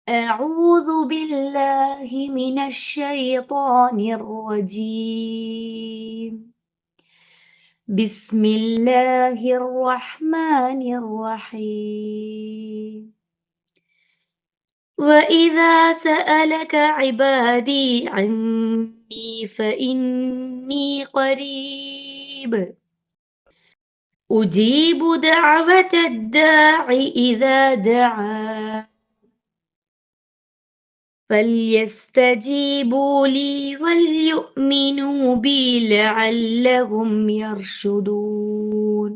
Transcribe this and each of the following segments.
أعوذ بالله من الشيطان الرجيم. بسم الله الرحمن الرحيم. وإذا سألك عبادي عني فإني قريب أجيب دعوة الداع إذا دعان فليستجيبوا لي وليؤمنوا بي لعلهم يرشدون.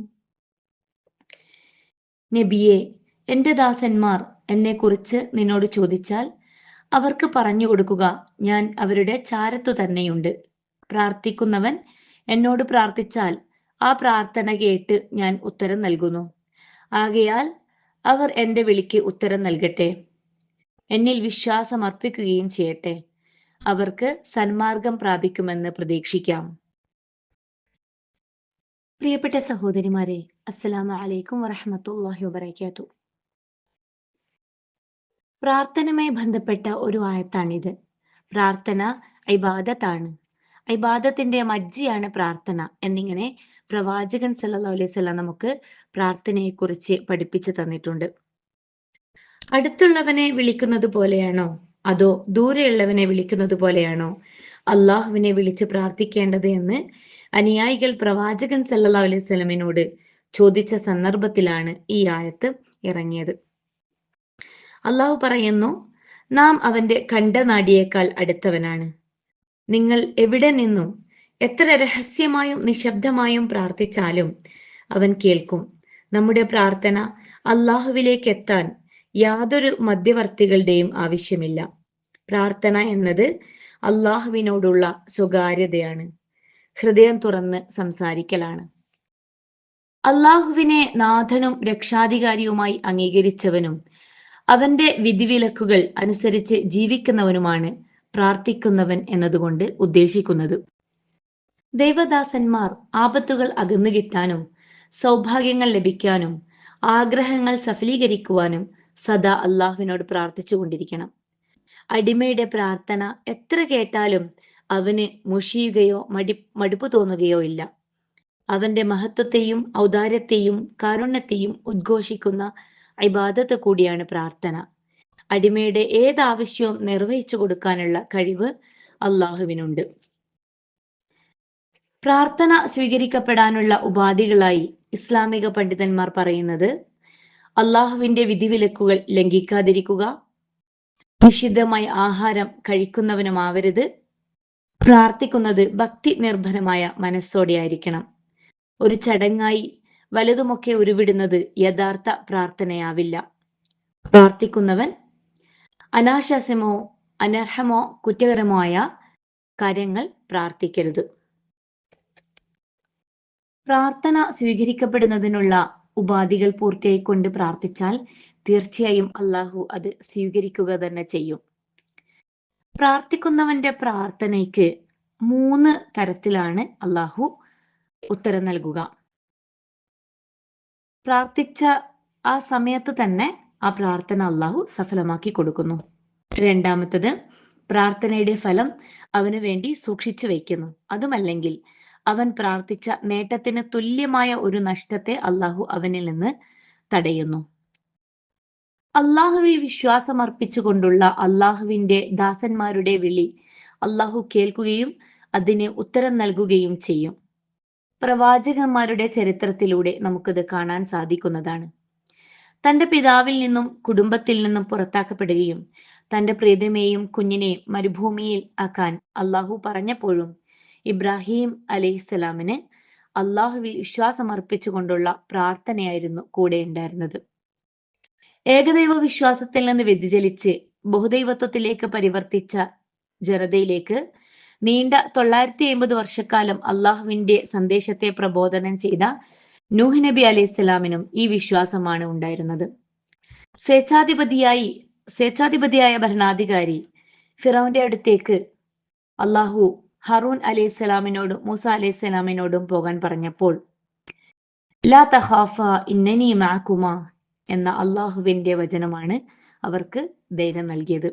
നബിയെ, എന്റെ ദാസന്മാർ എന്നെക്കുറിച്ച് നിന്നോട് ചോദിച്ചാൽ അവർക്ക് പറഞ്ഞു കൊടുക്കുക, ഞാൻ അവരുടെ ചാരത്തു തന്നെയുണ്ട്. പ്രാർത്ഥിക്കുന്നവൻ എന്നോട് പ്രാർത്ഥിച്ചാൽ ആ പ്രാർത്ഥന കേട്ട് ഞാൻ ഉത്തരം നൽകുന്നു. ആകയാൽ അവർ എന്റെ വിളിക്ക് ഉത്തരം നൽകട്ടെ, എന്നിൽ വിശ്വാസം അർപ്പിക്കുകയും ചെയ്യട്ടെ. അവർക്ക് സന്മാർഗം പ്രാപിക്കുമെന്ന് പ്രതീക്ഷിക്കാം. പ്രിയപ്പെട്ട സഹോദരിമാരെ, അസ്സലാമു അലൈക്കും വറഹ്മത്തുള്ളാഹി വബറകാതുഹു. പ്രാർത്ഥനയുമായി ബന്ധപ്പെട്ട ഒരു ആയത്താണിത്. പ്രാർത്ഥന ഇബാദത്താണ്. ഇബാദത്തിന്റെ മജ്ജിയാണ് പ്രാർത്ഥന എന്നിങ്ങനെ പ്രവാചകൻ സല്ലല്ലാഹു അലൈഹി വസല്ലം നമുക്ക് പ്രാർത്ഥനയെക്കുറിച്ച് പഠിപ്പിച്ചു തന്നിട്ടുണ്ട്. അടുത്തുള്ളവനെ വിളിക്കുന്നത് പോലെയാണോ അതോ ദൂരെയുള്ളവനെ വിളിക്കുന്നത് പോലെയാണോ അള്ളാഹുവിനെ വിളിച്ച് പ്രാർത്ഥിക്കേണ്ടത് എന്ന് അനുയായികൾ പ്രവാചകൻ സല്ലല്ലാഹു അലൈഹി വസല്ലമിനോട് ചോദിച്ച സന്ദർഭത്തിലാണ് ഈ ആയത്ത് ഇറങ്ങിയത്. അള്ളാഹു പറയുന്നു, നാം അവന്റെ കണ്ഠനാടിയേക്കാൾ അടുത്തവനാണ്. നിങ്ങൾ എവിടെ നിന്നും എത്ര രഹസ്യമായും നിശബ്ദമായും പ്രാർത്ഥിച്ചാലും അവൻ കേൾക്കും. നമ്മുടെ പ്രാർത്ഥന അള്ളാഹുവിലേക്ക് എത്താൻ യാതൊരു മധ്യവർത്തികളുടെയും ആവശ്യമില്ല. പ്രാർത്ഥന എന്നത് അള്ളാഹുവിനോടുള്ള സ്വകാര്യതയാണ്, ഹൃദയം തുറന്ന് സംസാരിക്കലാണ്. അള്ളാഹുവിനെ നാഥനും രക്ഷാധികാരിയുമായി അംഗീകരിച്ചവനും അവന്റെ വിധിവിലക്കുകൾ അനുസരിച്ച് ജീവിക്കുന്നവനുമാണ് പ്രാർത്ഥിക്കുന്നവൻ എന്നതുകൊണ്ട് ഉദ്ദേശിക്കുന്നത്. ദൈവദാസന്മാർ ആപത്തുകൾ അകന്നു കിട്ടാനും സൗഭാഗ്യങ്ങൾ ലഭിക്കാനും ആഗ്രഹങ്ങൾ സഫലീകരിക്കുവാനും സദാ അള്ളാഹുവിനോട് പ്രാർത്ഥിച്ചു കൊണ്ടിരിക്കണം. അടിമയുടെ പ്രാർത്ഥന എത്ര കേട്ടാലും അവന് മുഷിയുകയോ മടുപ്പ് തോന്നുകയോ ഇല്ല. അവന്റെ മഹത്വത്തെയും ഔദാര്യത്തെയും കാരുണ്യത്തെയും ഉദ്ഘോഷിക്കുന്ന ഇബാദത്ത് കൂടിയാണ് പ്രാർത്ഥന. അടിമയുടെ ഏതാവശ്യവും നിർവഹിച്ചു കൊടുക്കാനുള്ള കഴിവ് അള്ളാഹുവിനുണ്ട്. പ്രാർത്ഥന സ്വീകരിക്കപ്പെടാനുള്ള ഉപാധികളായി ഇസ്ലാമിക പണ്ഡിതന്മാർ പറയുന്നത് അള്ളാഹുവിന്റെ വിധിവിലക്കുകൾ ലംഘിക്കാതിരിക്കുക, നിഷിദ്ധമായ ആഹാരം കഴിക്കുന്നവനുമാവരുത്, പ്രാർത്ഥിക്കുന്നത് ഭക്തി നിർഭരമായ മനസ്സോടെ ആയിരിക്കണം. ഒരു ചടങ്ങായി വലുതുമൊക്കെ ഉരുവിടുന്നത് യഥാർത്ഥ പ്രാർത്ഥനയാവില്ല. പ്രാർത്ഥിക്കുന്നവൻ അനാശാസ്യമോ അനർഹമോ കുറ്റകരമോ ആയ കാര്യങ്ങൾ പ്രാർത്ഥിക്കരുത്. പ്രാർത്ഥന സ്വീകരിക്കപ്പെടുന്നതിനുള്ള ഉപാധികൾ പൂർത്തിയായിക്കൊണ്ട് പ്രാർത്ഥിച്ചാൽ തീർച്ചയായും അള്ളാഹു അത് സ്വീകരിക്കുക തന്നെ ചെയ്യും. പ്രാർത്ഥിക്കുന്നവന്റെ പ്രാർത്ഥനയ്ക്ക് 3 തരത്തിലാണ് അള്ളാഹു ഉത്തരം നൽകുക. പ്രാർത്ഥിച്ച ആ സമയത്ത് തന്നെ ആ പ്രാർത്ഥന അള്ളാഹു സഫലമാക്കി കൊടുക്കുന്നു. രണ്ടാമത്തത്, പ്രാർത്ഥനയുടെ ഫലം അവന് വേണ്ടി സൂക്ഷിച്ചു വയ്ക്കുന്നു. അതുമല്ലെങ്കിൽ അവൻ പ്രാർത്ഥിച്ച നേട്ടത്തിന് തുല്യമായ ഒരു നഷ്ടത്തെ അള്ളാഹു അവനിൽ നിന്ന് തടയുന്നു. അള്ളാഹുവിൽ വിശ്വാസമർപ്പിച്ചുകൊണ്ടുള്ള അള്ളാഹുവിന്റെ ദാസന്മാരുടെ വിളി അള്ളാഹു കേൾക്കുകയും അതിന് ഉത്തരം നൽകുകയും ചെയ്യും. പ്രവാചകന്മാരുടെ ചരിത്രത്തിലൂടെ നമുക്കിത് കാണാൻ സാധിക്കുന്നതാണ്. തന്റെ പിതാവിൽ നിന്നും കുടുംബത്തിൽ നിന്നും പുറത്താക്കപ്പെടുകയും തന്റെ പ്രിയതമയെയും കുഞ്ഞിനെയും മരുഭൂമിയിൽ ആക്കാൻ അള്ളാഹു പറഞ്ഞപ്പോഴും ഇബ്രാഹിം അലൈഹിസ്സലാമിന് അള്ളാഹുവിൽ വിശ്വാസമർപ്പിച്ചുകൊണ്ടുള്ള പ്രാർത്ഥനയായിരുന്നു കൂടെ ഉണ്ടായിരുന്നത്. ഏകദൈവ വിശ്വാസത്തിൽ നിന്ന് വ്യതിചലിച്ച് ബഹുദൈവത്വത്തിലേക്ക് പരിവർത്തിച്ച ജനതയിലേക്ക് നീണ്ട 950 വർഷക്കാലം അള്ളാഹുവിന്റെ സന്ദേശത്തെ പ്രബോധനം ചെയ്ത നൂഹ് നബി അലൈഹിസ്സലാമിനും ഈ വിശ്വാസമാണ് ഉണ്ടായിരുന്നത്. സ്വേച്ഛാധിപതിയായ ഭരണാധികാരി ഫിറൗന്റെ അടുത്തേക്ക് അള്ളാഹു ഹറൂൻ അലൈഹിസ്സലാമിനോടും മൂസ അലൈഹിസ്സലാമിനോടും പോകാൻ പറഞ്ഞപ്പോൾ ലാ തഖാഫ ഇന്നനി മഅകുമാ എന്ന അള്ളാഹുവിന്റെ വചനമാണ് അവർക്ക് ധൈര്യം നൽകിയത്.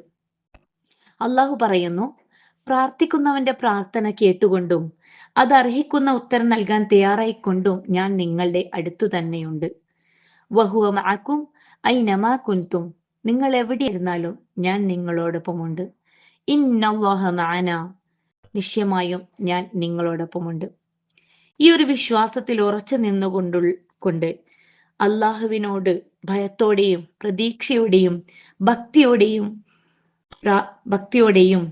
അള്ളാഹു പറയുന്നു, പ്രാർത്ഥിക്കുന്നവന്റെ പ്രാർത്ഥന കേട്ടുകൊണ്ടും അത് അർഹിക്കുന്ന ഉത്തരം നൽകാൻ തയ്യാറായിക്കൊണ്ടും ഞാൻ നിങ്ങളുടെ അടുത്തു തന്നെയുണ്ട്. വഹുവ മഅക്കും ഐനമാ കുൻതും, നിങ്ങൾ എവിടെയിരുന്നാലും ഞാൻ നിങ്ങളോടൊപ്പമുണ്ട്. ഇന്നല്ലാഹ മഅന, നിശ്ചയമായും ഞാൻ നിങ്ങളോടൊപ്പമുണ്ട്. ഈ ഒരു വിശ്വാസത്തിൽ ഉറച്ചു നിന്നുകൊണ്ട് അള്ളാഹുവിനോട് ഭയത്തോടെയും പ്രതീക്ഷയോടെയും ഭക്തിയോടെയും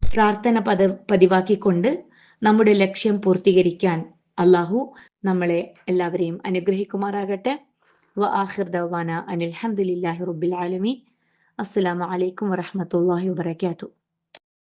പ്രാർത്ഥന പതിവാക്കിക്കൊണ്ട് നമ്മുടെ ലക്ഷ്യം പൂർത്തീകരിക്കാൻ അള്ളാഹു നമ്മളെ എല്ലാവരെയും അനുഗ്രഹിക്കുമാറാകട്ടെ. വആഖിർ ദഅവാന അനിൽ ഹംദുലില്ലാഹി റബ്ബിൽ ആലമീൻ. അസ്സലാമു അലൈക്കും വറഹ്മത്തുള്ളാഹി വബറകാതുഹു.